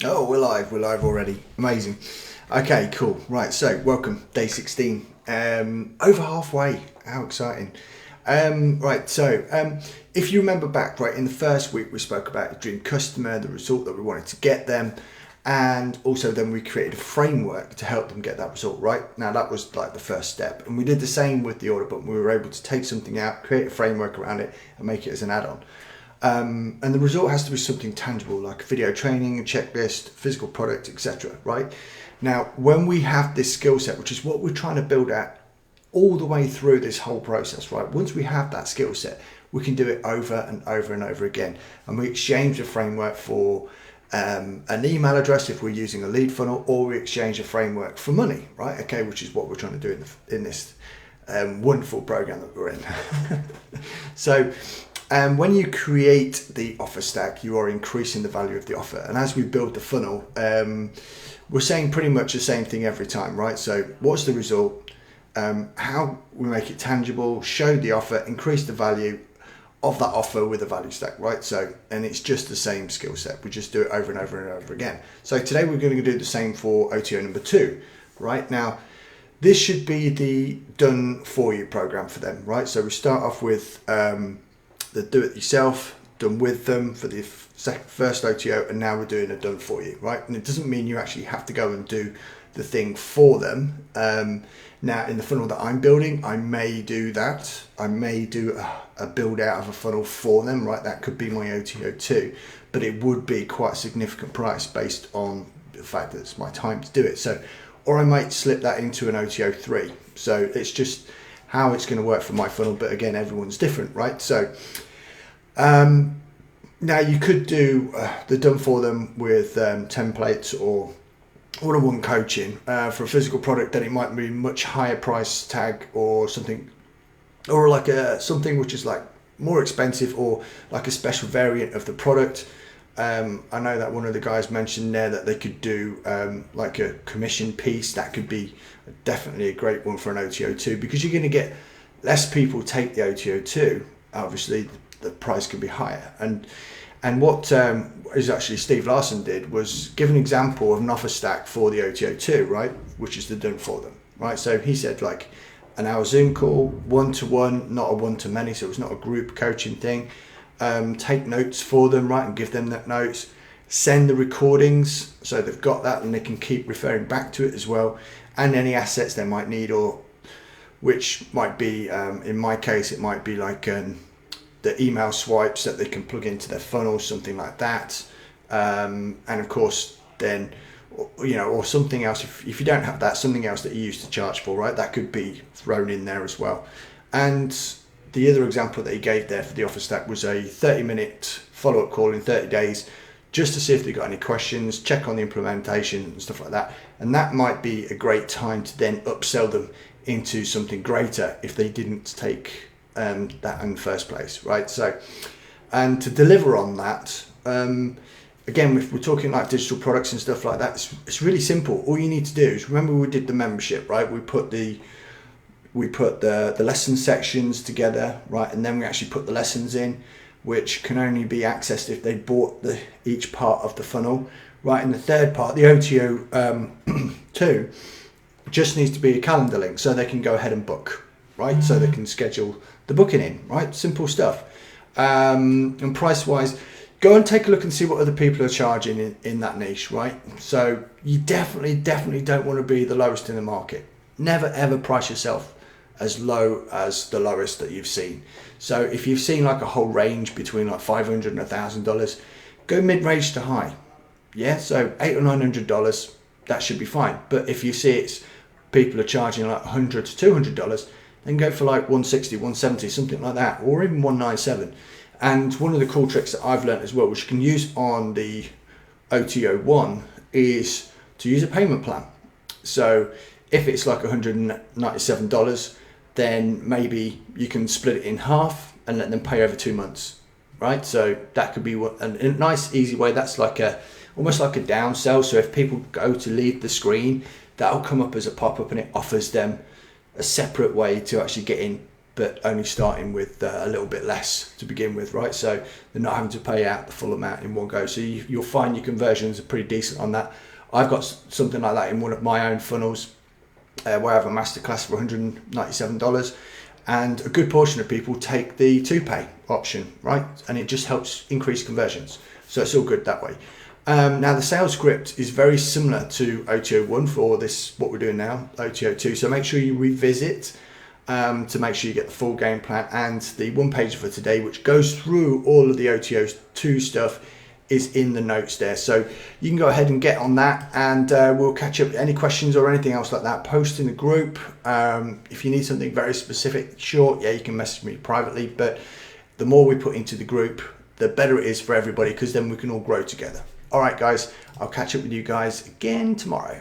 Oh, we're live already. Amazing. Okay, cool. Right, so welcome, day 16. Over halfway. How exciting. If you remember back, right, in the first week we spoke about the dream customer, the result that we wanted to get them, and also then we created a framework to help them get that result, right? Now that was like the first step. And we did the same with the order button. We were able to take something out, create a framework around it, and make it as an add-on. And the result has to be something tangible, like video training, a checklist, physical product, etc. Right? Now, when we have this skill set, which is what we're trying to build out all the way through this whole process, right? Once we have that skill set, we can do it over and over and over again. And we exchange the framework for an email address if we're using a lead funnel, or we exchange a framework for money, right? Okay, which is what we're trying to do in this wonderful program that we're in. So, when you create the offer stack, you are increasing the value of the offer. And as we build the funnel, we're saying pretty much the same thing every time, right? So what's the result? How we make it tangible, show the offer, increase the value of that offer with a value stack, right? So, and it's just the same skill set. We just do it over and over and over again. So today we're going to do the same for OTO number 2, right? Now, this should be the done for you program for them, right? So we start off with the do it yourself, done with them for the first OTO, and now we're doing a done for you, right? And it doesn't mean you actually have to go and do the thing for them. Now in the funnel that I'm building, I may do that. I may do a build out of a funnel for them, right? That could be my OTO too, but it would be quite a significant price based on the fact that it's my time to do it. So, or I might slip that into an OTO 3. So it's just how it's going to work for my funnel, but again, everyone's different, right? So now you could do the done for them with templates or one-on-one coaching for a physical product. Then it might be much higher price tag or something, or like something which is like more expensive or like a special variant of the product. I know that one of the guys mentioned there that they could do like a commission piece. That could be definitely a great one for an OTO2, because you're going to get less people take the OTO2. Obviously, the price can be higher. And what is actually Steve Larson did was give an example of an offer stack for the OTO2, right? Which is the done for them, right? So he said like an hour Zoom call, 1-to-1, not a one-to-many. So it's not a group coaching thing. Take notes for them, right, and give them that notes. Send the recordings so they've got that and they can keep referring back to it as well, and any assets they might need, or which might be in my case it might be like the email swipes that they can plug into their funnel, something like that, and of course then or something else if you don't have that, something else that you use to charge for, right? That could be thrown in there as well. And the other example that he gave there for the offer stack was a 30-minute follow-up call in 30 days, just to see if they've got any questions, check on the implementation and stuff like that. And that might be a great time to then upsell them into something greater if they didn't take that in the first place, right? So, and to deliver on that, again, if we're talking like digital products and stuff like that, it's really simple. All you need to do is remember we did the membership, right? We put the lesson sections together, right? And then we actually put the lessons in, which can only be accessed if they bought each part of the funnel, right? And the third part, the OTO 2, just needs to be a calendar link so they can go ahead and book, right? So they can schedule the booking in, right? Simple stuff. And price wise, go and take a look and see what other people are charging in that niche, right? So you definitely don't want to be the lowest in the market. Never ever price yourself as low as the lowest that you've seen. So if you've seen like a whole range between like $500 and $1,000, go mid-range to high. Yeah, so $800 or $900, that should be fine. But if you see it's people are charging like $100 to $200, then go for like 160, 170, something like that, or even 197. And one of the cool tricks that I've learned as well, which you can use on the OTO1, is to use a payment plan. So if it's like $197, then maybe you can split it in half and let them pay over 2 months, right? So that could be a nice, easy way. That's like almost like a downsell. So if people go to leave the screen, that'll come up as a pop-up and it offers them a separate way to actually get in but only starting with a little bit less to begin with, right? So they're not having to pay out the full amount in one go. So you'll find your conversions are pretty decent on that. I've got something like that in one of my own funnels where I have a masterclass for $197, and a good portion of people take the to-pay option, right? And it just helps increase conversions. So it's all good that way. Now the sales script is very similar to OTO1 for this, what we're doing now, OTO2. So make sure you revisit to make sure you get the full game plan, and the one page for today, which goes through all of the OTO2 stuff, is in the notes there. So you can go ahead and get on that, and we'll catch up. Any questions or anything else like that, post in the group. If you need something very specific, sure, yeah, you can message me privately, but the more we put into the group, the better it is for everybody, because then we can all grow together. All right, guys, I'll catch up with you guys again tomorrow.